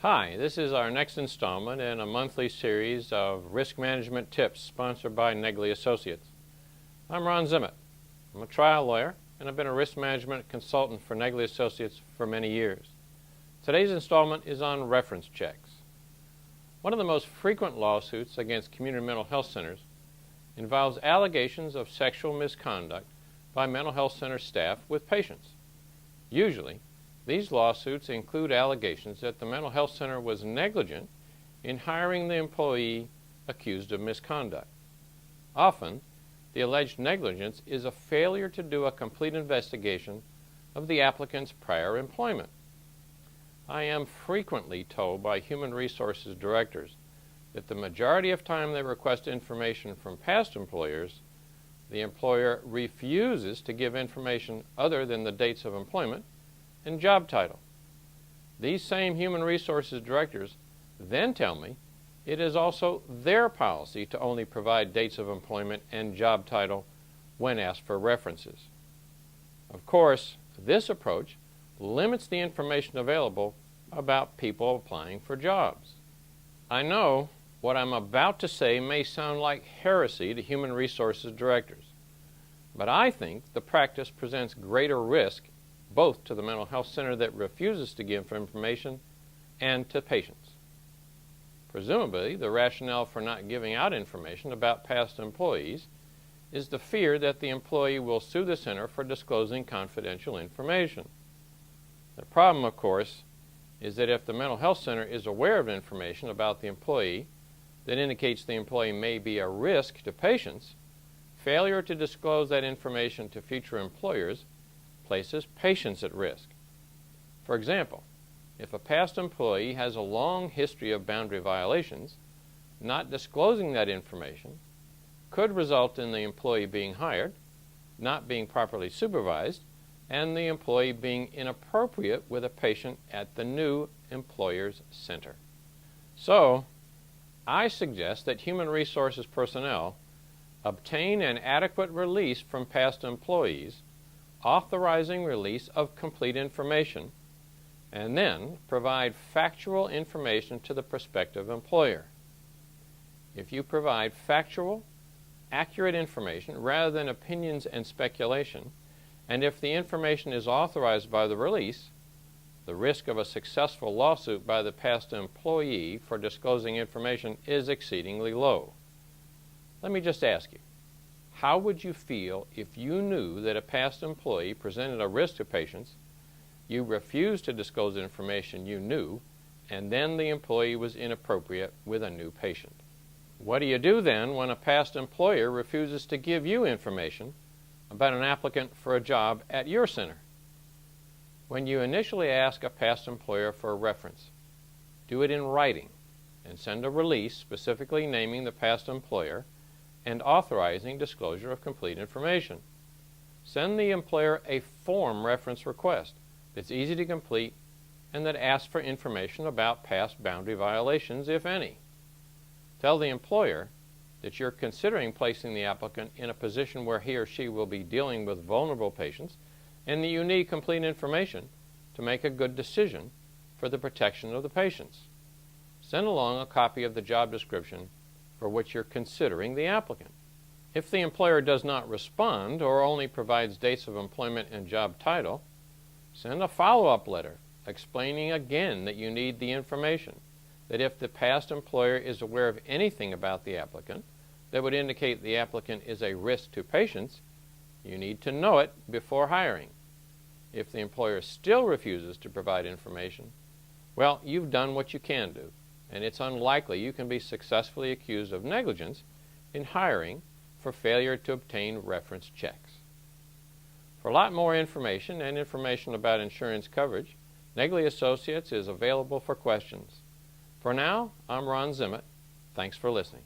Hi, this is our next installment in a monthly series of risk management tips sponsored by Negley Associates. I'm Ron Zimmett. I'm a trial lawyer and I've been a risk management consultant for Negley Associates for many years. Today's installment is on reference checks. One of the most frequent lawsuits against community mental health centers involves allegations of sexual misconduct by mental health center staff with patients. Usually, these lawsuits include allegations that the mental health center was negligent in hiring the employee accused of misconduct. Often, the alleged negligence is a failure to do a complete investigation of the applicant's prior employment. I am frequently told by human resources directors that the majority of time they request information from past employers, the employer refuses to give information other than the dates of employment and job title. These same human resources directors then tell me it is also their policy to only provide dates of employment and job title when asked for references. Of course, this approach limits the information available about people applying for jobs. I know what I'm about to say may sound like heresy to human resources directors, but I think the practice presents greater risk both to the mental health center that refuses to give information and to patients. Presumably, the rationale for not giving out information about past employees is the fear that the employee will sue the center for disclosing confidential information. The problem, of course, is that if the mental health center is aware of information about the employee that indicates the employee may be a risk to patients, failure to disclose that information to future employers places patients at risk. For example, if a past employee has a long history of boundary violations, not disclosing that information could result in the employee being hired, not being properly supervised, and the employee being inappropriate with a patient at the new employer's center. So, I suggest that human resources personnel obtain an adequate release from past employees authorizing release of complete information, and then provide factual information to the prospective employer. If you provide factual, accurate information rather than opinions and speculation, and if the information is authorized by the release, the risk of a successful lawsuit by the past employee for disclosing information is exceedingly low. Let me just ask you, how would you feel if you knew that a past employee presented a risk to patients, you refused to disclose information you knew, and then the employee was inappropriate with a new patient? What do you do then when a past employer refuses to give you information about an applicant for a job at your center? When you initially ask a past employer for a reference, do it in writing and send a release specifically naming the past employer and authorizing disclosure of complete information. Send the employer a form reference request that's easy to complete and that asks for information about past boundary violations, if any. Tell the employer that you're considering placing the applicant in a position where he or she will be dealing with vulnerable patients and that you need complete information to make a good decision for the protection of the patients. Send along a copy of the job description for which you're considering the applicant. If the employer does not respond or only provides dates of employment and job title, send a follow-up letter explaining again that you need the information, that if the past employer is aware of anything about the applicant that would indicate the applicant is a risk to patients, you need to know it before hiring. If the employer still refuses to provide information, well, you've done what you can do, and it's unlikely you can be successfully accused of negligence in hiring for failure to obtain reference checks. For a lot more information and information about insurance coverage, Negley Associates is available for questions. For now, I'm Ron Zimmett. Thanks for listening.